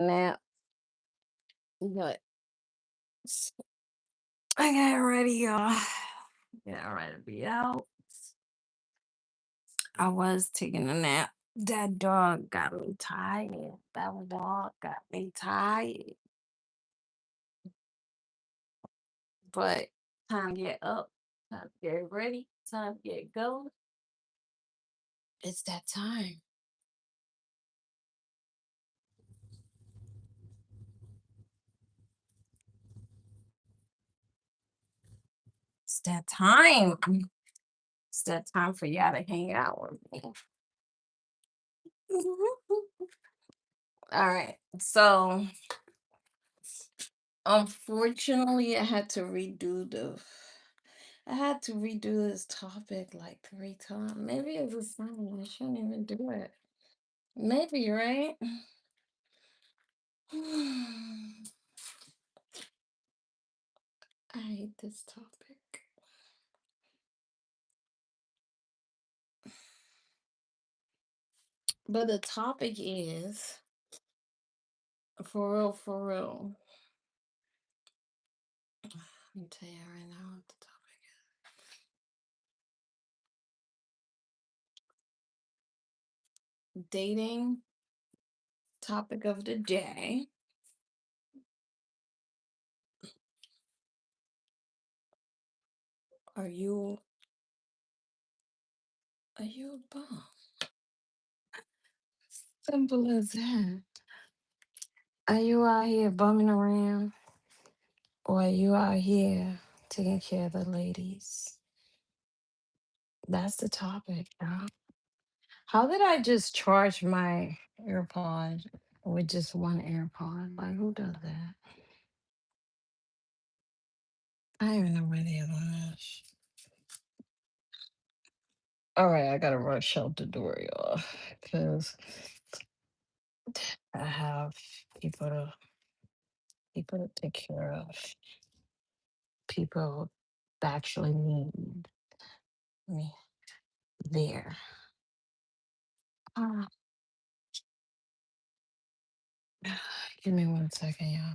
nap, but I got ready, y'all. Got ready to be out. I was taking a nap. That dog got me tired. That dog got me tired. But time to get up, time to get ready, time to get going. It's that time. It's that time. It's that time for y'all to hang out with me. All right. So unfortunately, I had to redo this topic like 3 times. Maybe it was funny. I shouldn't even do it. Maybe, right? I hate this topic. But the topic is for real, for real. Let me tell you right now what the topic is. Dating topic of the day. Are you a bum? Simple as that. Are you out here bumming around? Or are you out here taking care of the ladies? That's the topic, y'all. How did I just charge my AirPod with just one AirPod? Like, who does that? I don't even know where the other one is. All right, I gotta rush out the door, y'all, because I have people to take care of. People that actually need me there. Ah, give me 1 second, y'all.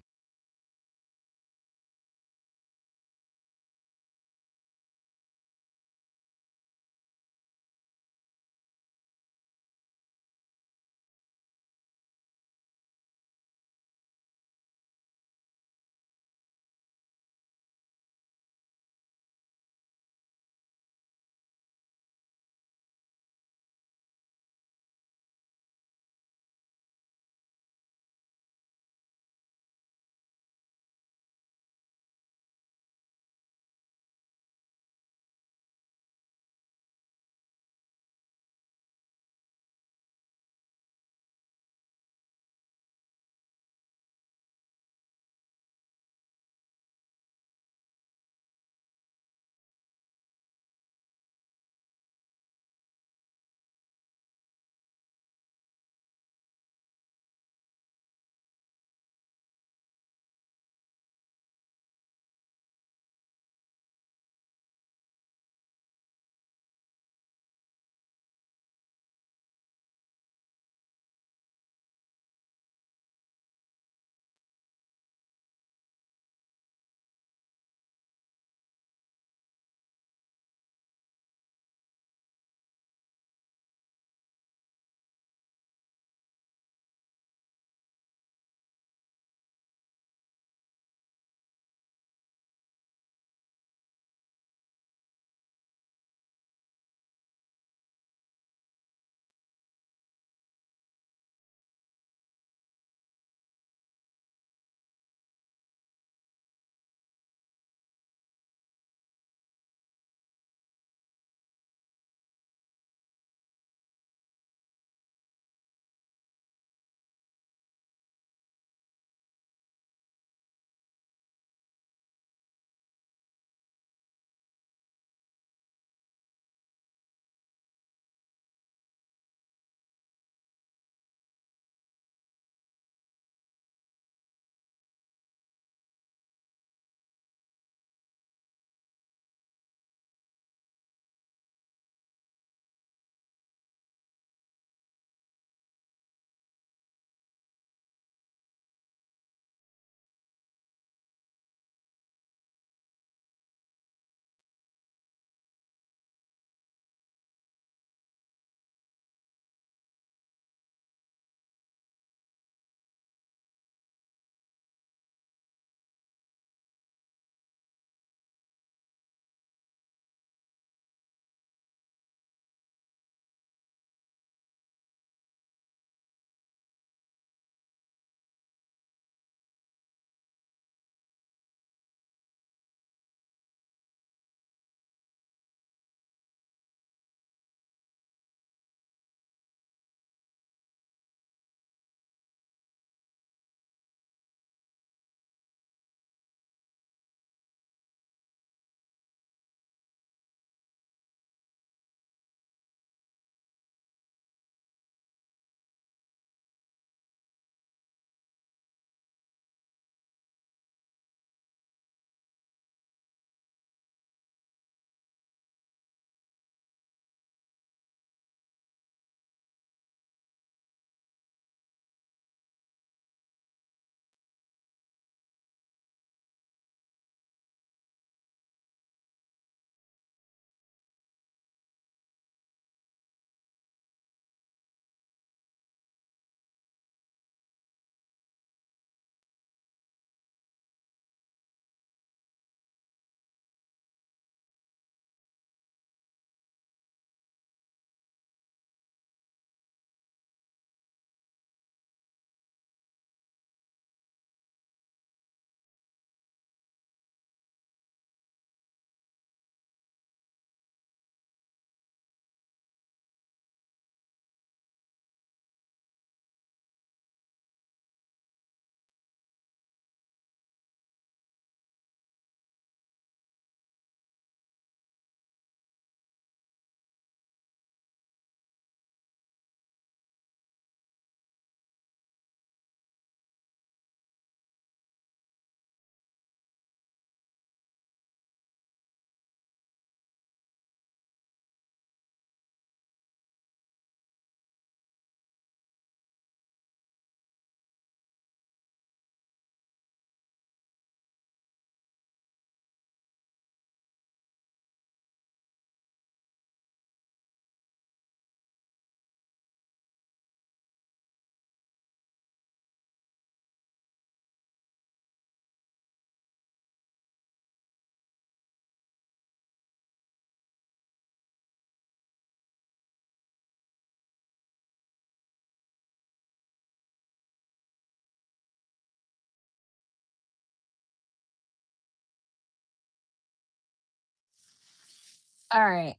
All right.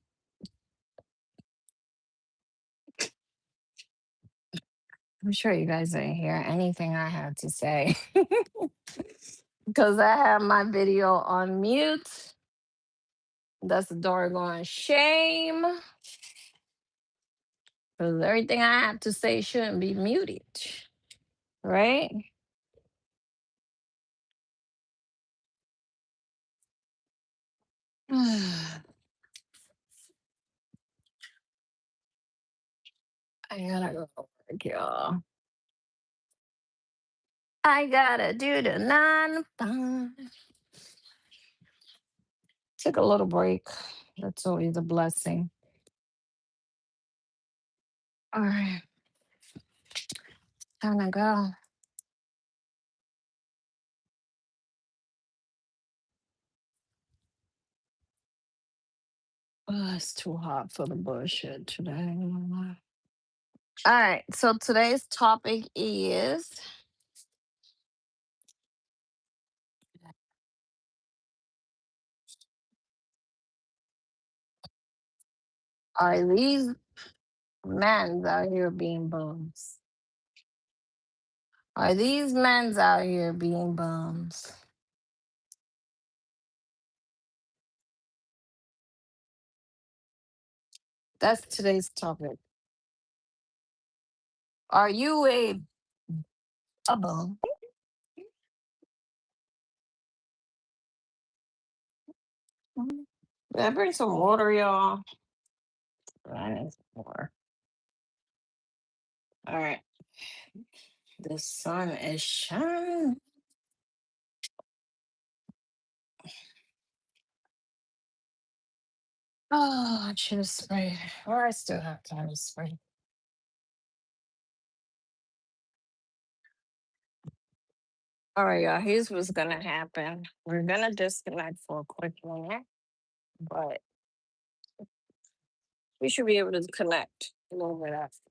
I'm sure you guys didn't hear anything I had to say because I have my video on mute. That's a doggone shame because everything I have to say shouldn't be muted, right? I gotta go to work, y'all. I gotta do the 9 to 5. Took a little break. That's always a blessing. All right, time to go. Oh, it's too hot for the bullshit today. All right, so today's topic is, are these men out here being bums? Are these men out here being bums? That's today's topic. Are you a bum? Yeah, bring some water, y'all. I need some water. All right. The sun is shining. Oh, I should have sprayed. Or I still have time to spray. All right, y'all. Here's what's gonna happen. We're gonna disconnect for a quick minute, but we should be able to connect a little bit after.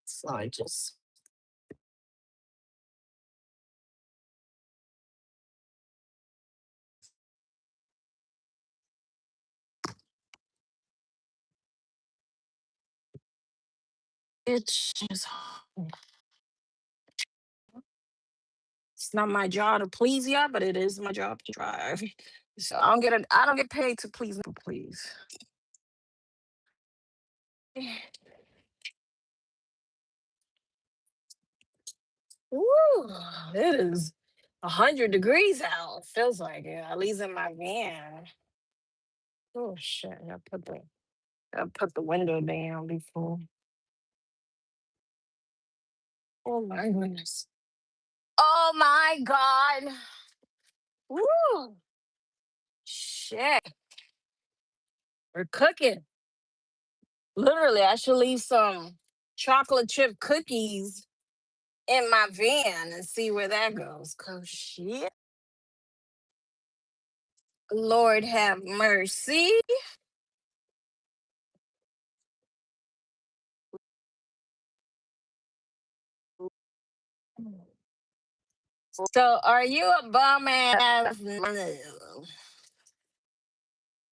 So I just it's just it's not my job to please y'all, but it is my job to drive. So I don't get paid to please people, please. Woo, it is 100 degrees out. Feels like it, at least in my van. Oh shit! I put the window down before. Oh my goodness. Oh my god. Woo! Shit. We're cooking. Literally, I should leave some chocolate chip cookies in my van and see where that goes. Cause shit. Lord have mercy. So are you a bum ass?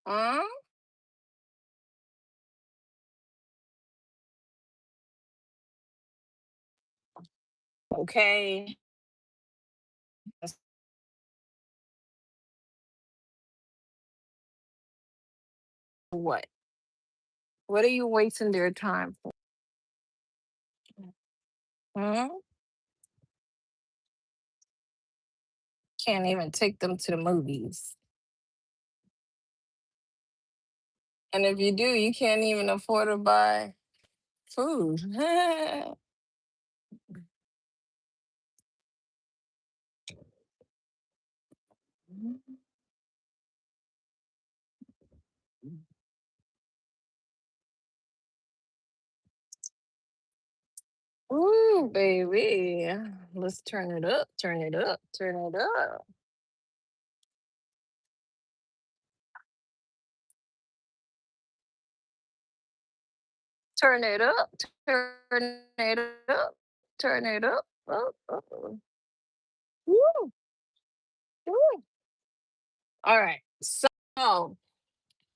Huh? Okay. That's what? What are you wasting their time for? Hmm? Can't even take them to the movies. And if you do, you can't even afford to buy food. Ooh, baby. Let's turn it up, turn it up, turn it up. Turn it up, turn it up, turn it up. Oh, oh. Woo, woo. All right. Oh,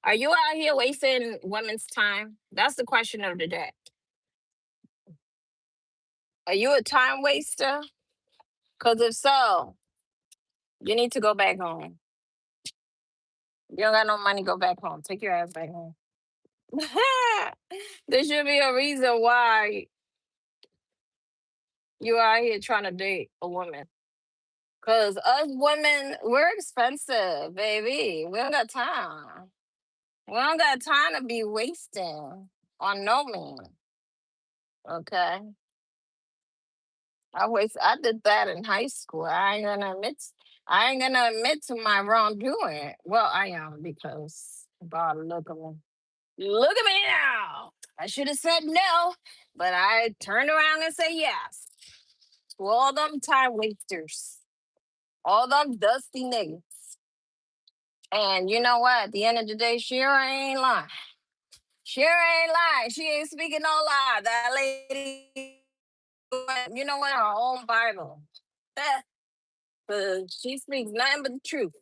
are you out here wasting women's time? That's the question of the day. Are you a time waster? Because if so, you need to go back home. You don't got no money, go back home. Take your ass back home. There should be a reason why you out here trying to date a woman. Because us women, we're expensive, baby. We don't got time. We don't got time to be wasting on no man. Okay. I did that in high school. I ain't gonna admit to my wrongdoing. Well, I am because God look at me. Look at me now. I should have said no, but I turned around and said yes. To all them time wasters. All them dusty niggas. And you know what? At the end of the day, Shira ain't lying. Shira ain't lying. She ain't speaking no lie. That lady, you know what? Her own Bible. She speaks nothing but the truth.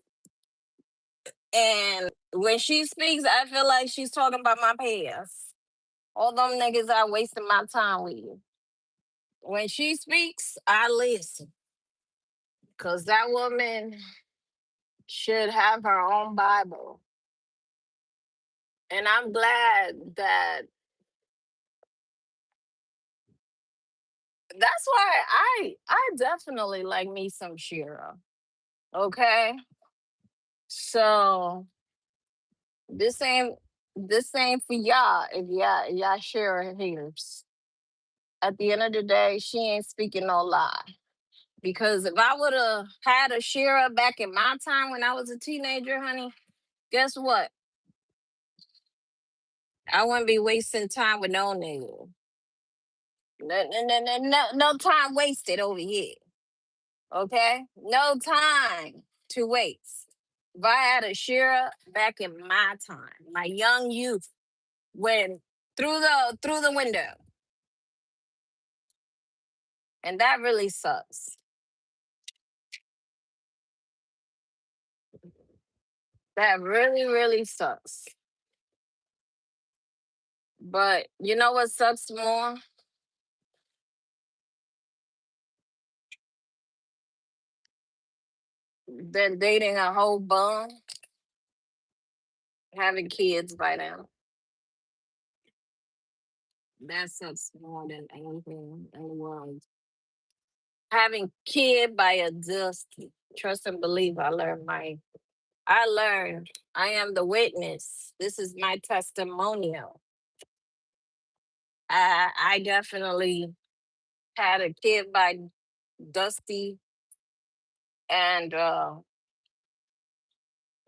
And when she speaks, I feel like she's talking about my past. All them niggas I wasted my time with. When she speaks, I listen. Cause that woman should have her own Bible. And I'm glad that that's why I definitely like me some Shira. Okay. So this ain't this ain't for y'all if y'all Shira haters. At the end of the day, she ain't speaking no lie. Because if I would have had a Shira back in my time when I was a teenager, honey, guess what? I wouldn't be wasting time with no nigga. No time wasted over here. Okay? No time to waste. If I had a Shira back in my time, my young youth, when through the window. And that really sucks. That really, really sucks. But you know what sucks more? Than dating a whole bum, having kids by now. That sucks more than anything in the world. Having kid by a dusty. Trust and believe I learned. I am the witness. This is my testimonial. I definitely had a kid by Dusty and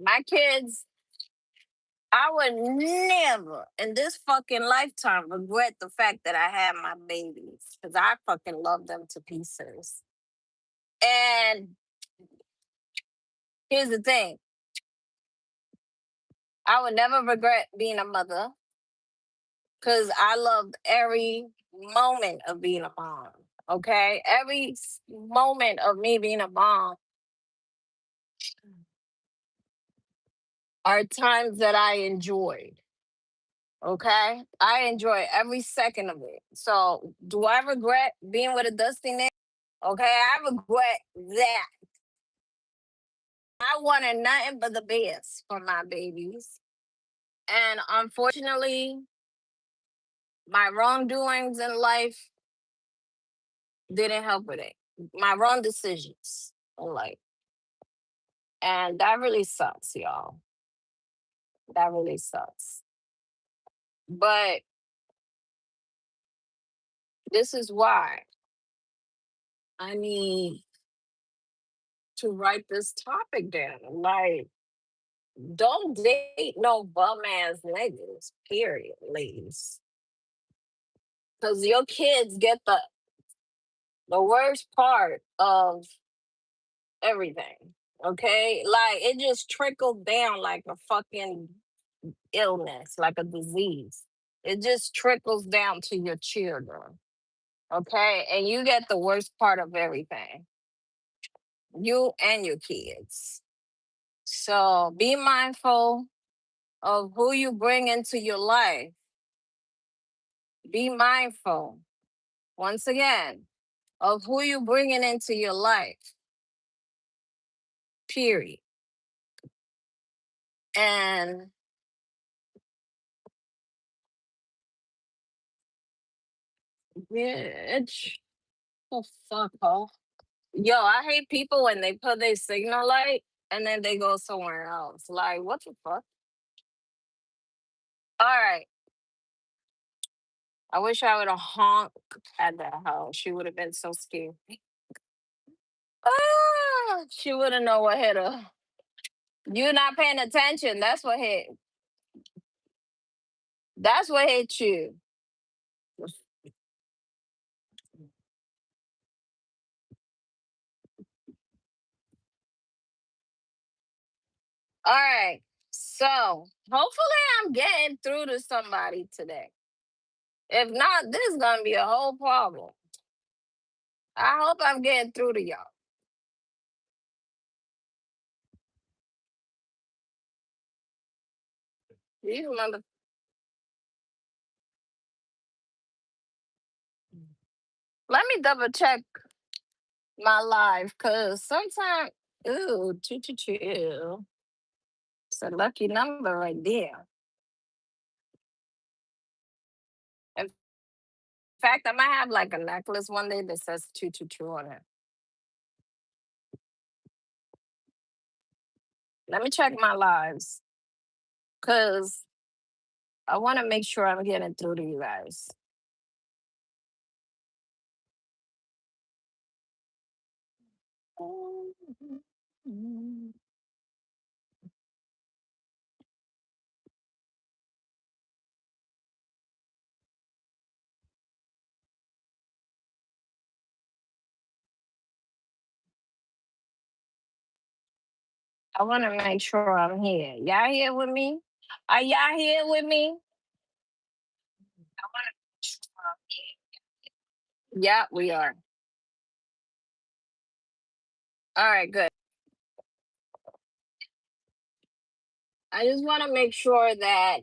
my kids, I would never in this fucking lifetime regret the fact that I had my babies because I fucking love them to pieces. And here's the thing, I would never regret being a mother because I loved every moment of being a mom. Okay, every moment of me being a mom are times that I enjoyed. Okay, I enjoy every second of it. So, do I regret being with a dusty nigga? Okay, I regret that. I wanted nothing but the best for my babies. And unfortunately, my wrongdoings in life didn't help with it. My wrong decisions in life. And that really sucks, y'all. That really sucks. But this is why I need to write this topic down. Like, don't date no bum ass niggas, period, ladies. Because your kids get the worst part of everything. Okay? Like it just trickled down like a fucking illness, like a disease. It just trickles down to your children. Okay? And you get the worst part of everything. You and your kids. So be mindful of who you bring into your life. Be mindful, once again, of who you bringing into your life. Period. And bitch, oh fuck, huh? Yo, I hate people when they put their signal light and then they go somewhere else. Like, what the fuck? All right. I wish I would have honked at that house. She would have been so scared. Ah, she wouldn't know what hit her. You not paying attention. That's what hit. That's what hit you. All right. So hopefully I'm getting through to somebody today. If not, this is gonna be a whole problem. I hope I'm getting through to y'all. These mother. Let me double check my live, cause sometimes, ooh, choo choo choo. It's a lucky number right there. In fact, I might have like a necklace one day that says choo choo choo on it. Let me check my lives, cause I want to make sure I'm getting through to you guys. I want to make sure I'm here. Y'all here with me? Are y'all here with me? I want to make sure I'm here. Yeah, we are. All right, good. I just want to make sure that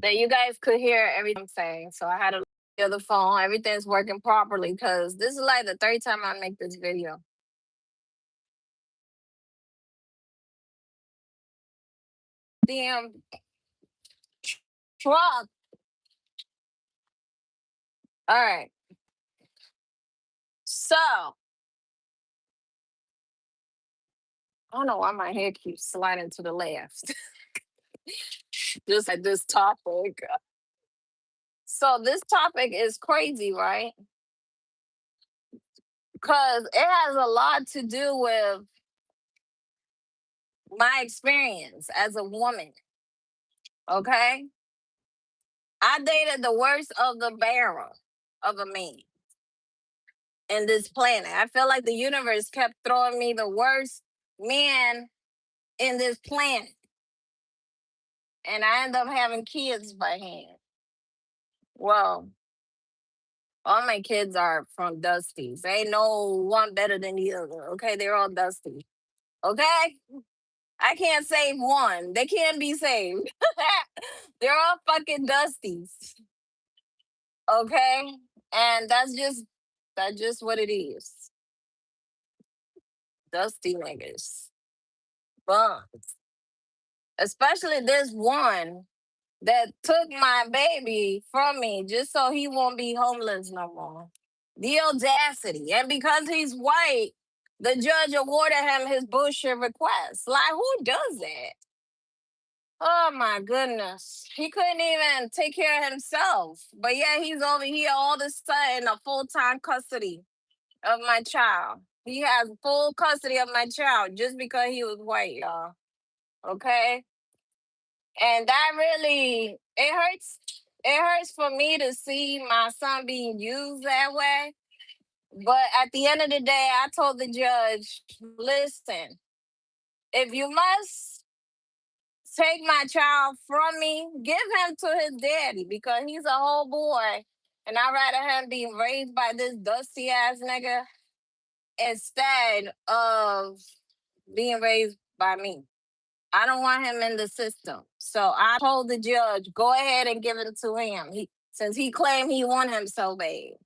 you guys could hear everything I'm saying. So I had to the other phone. Everything's working properly because this is like the third time I make this video. Damn truck. All right. So I don't know why my head keeps sliding to the left. Just like this topic. So this topic is crazy, right? Because it has a lot to do with my experience as a woman. Okay. I dated the worst of the barrel of a man in this planet. I feel like the universe kept throwing me the worst man in this planet. And I ended up having kids by hand. Well, all my kids are from Dusties. Ain't no one better than the other. Okay, they're all Dusty. Okay, I can't save one. They can't be saved. They're all fucking Dusties. Okay, and that's just what it is. Dusty niggas, bums. Especially this one that took my baby from me just so he won't be homeless no more. The audacity. And because he's white, the judge awarded him his bullshit request. Like, who does that? Oh my goodness. He couldn't even take care of himself. But yeah, he's over here all of a sudden a full-time custody of my child. He has full custody of my child just because he was white, y'all. Okay? And that really it hurts for me to see my son being used that way. But at the end of the day, I told the judge, listen, if you must take my child from me, give him to his daddy because he's a whole boy. And I'd rather him be raised by this dusty ass nigga instead of being raised by me. I don't want him in the system. So I told the judge, go ahead and give it to him. Since he claimed he want him so bad.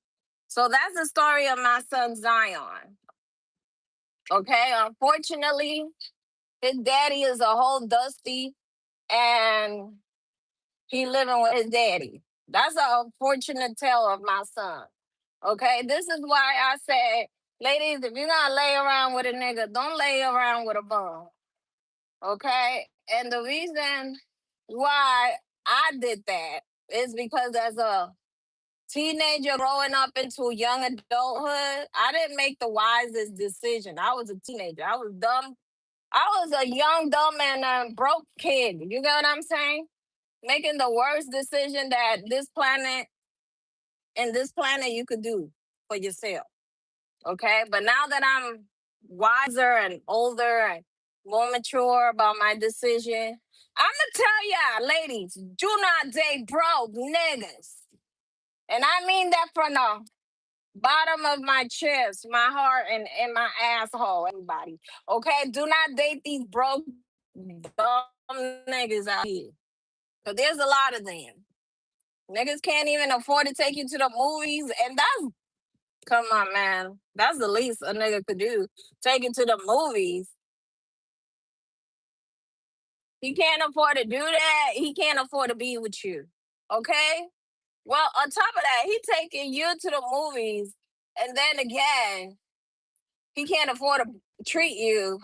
So that's the story of my son Zion. Okay. Unfortunately, his daddy is a whole dusty and he living with his daddy. That's an unfortunate tale of my son. Okay. This is why I said, ladies, if you're gonna lay around with a nigga, don't lay around with a bum. Okay. And the reason why I did that is because as a teenager growing up into young adulthood, I didn't make the wisest decision. I was a teenager. I was dumb. I was a young, dumb, and broke kid. You get what I'm saying? Making the worst decision that this planet you could do for yourself. Okay. But now that I'm wiser and older and more mature about my decision, I'm gonna tell y'all, ladies, do not date broke niggas. And I mean that from the bottom of my chest, my heart, and my asshole, everybody. Okay? Do not date these broke, dumb niggas out here. Because there's a lot of them. Niggas can't even afford to take you to the movies. And come on, man. That's the least a nigga could do. Take you to the movies. He can't afford to do that. He can't afford to be with you. Okay? Well, on top of that, he taking you to the movies, and then again, he can't afford to treat you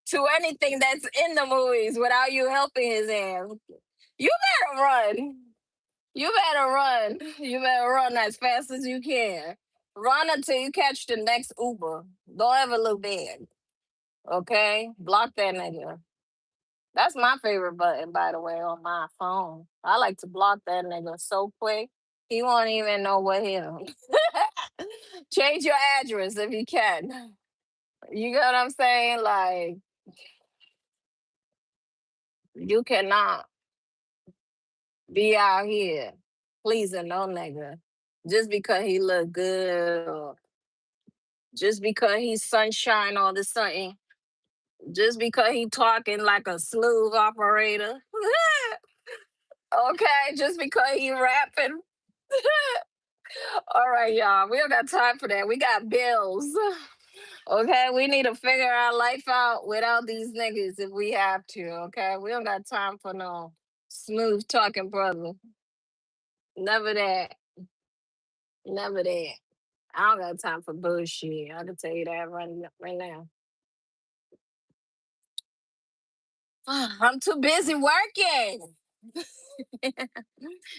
to anything that's in the movies without you helping his ass. You better run. You better run. You better run as fast as you can. Run until you catch the next Uber. Don't ever look back. Okay? Block that nigga. That's my favorite button, by the way, on my phone. I like to block that nigga so quick. He won't even know what hit him. Change your address if you can. You get what I'm saying? Like, you cannot be out here pleasing no nigga just because he look good or just because he's sunshine all of a sudden. Just because he talking like a smooth operator. Okay, just because he rapping. All right, y'all. We don't got time for that. We got bills. Okay, we need to figure our life out without these niggas if we have to. Okay, we don't got time for no smooth talking brother. Never that. Never that. I don't got time for bullshit. I can tell you that right now. I'm too busy working.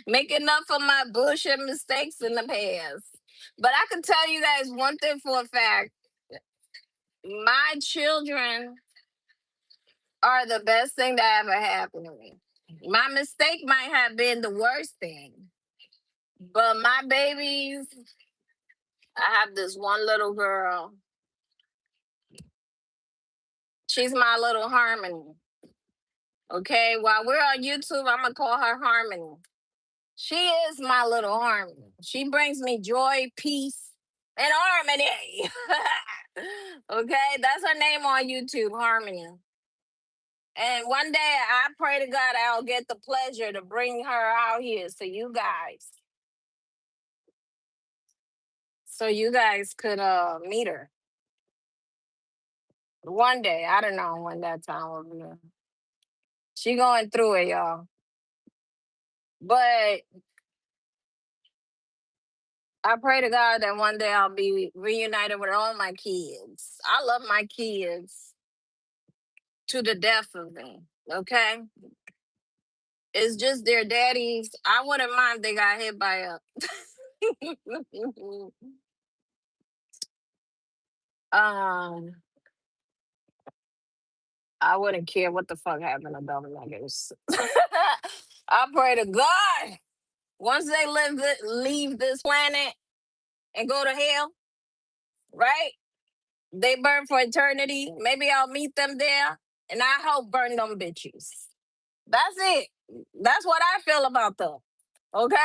Making up for my bullshit mistakes in the past. But I can tell you guys one thing for a fact. My children are the best thing that ever happened to me. My mistake might have been the worst thing. But my babies, I have this one little girl. She's my little Harmony. Okay, while we're on YouTube, I'm gonna call her Harmony. She is my little Harmony. She brings me joy, peace, and harmony. Okay, that's her name on YouTube, Harmony. And one day I pray to God I'll get the pleasure to bring her out here so you guys could meet her. One day. I don't know when that time will be. She going through it, y'all. But I pray to God that one day I'll be reunited with all my kids. I love my kids to the death of me. Okay? It's just their daddies. I wouldn't mind if they got hit by a um I wouldn't care what the fuck happened to them niggas. I pray to God once they leave this planet and go to hell, right? They burn for eternity. Maybe I'll meet them there, and I help burn them bitches. That's it. That's what I feel about them. Okay?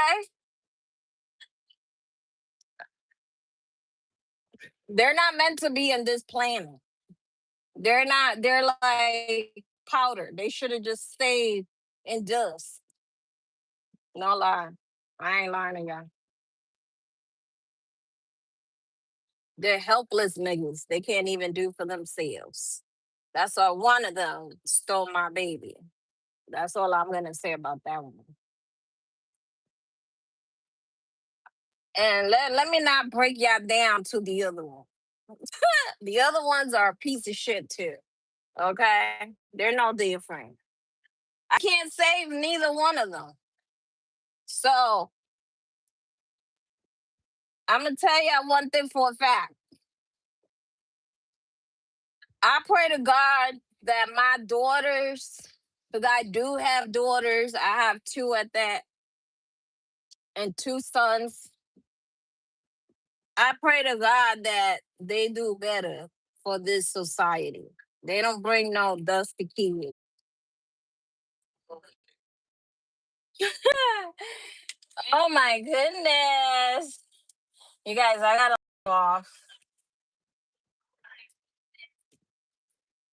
They're not meant to be in this planet. They're not. They're like powder. They should have just stayed in dust. No lie. I ain't lying to y'all. They're helpless niggas. They can't even do for themselves. That's why one of them stole my baby. That's all I'm gonna say about that one. And let me not break y'all down to the other one. The other ones are a piece of shit too. Okay? They're no different. I can't save neither one of them. So I'm gonna tell y'all one thing for a fact. I pray to God that my daughters, because I do have daughters, I have two at that, and two sons. I pray to God that they do better for this society. They don't bring no dusty kids. Oh my goodness. You guys, I gotta go off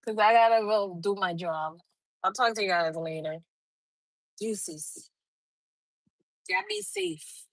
because I gotta go do my job. I'll talk to you guys later. Juices. Yeah, be safe.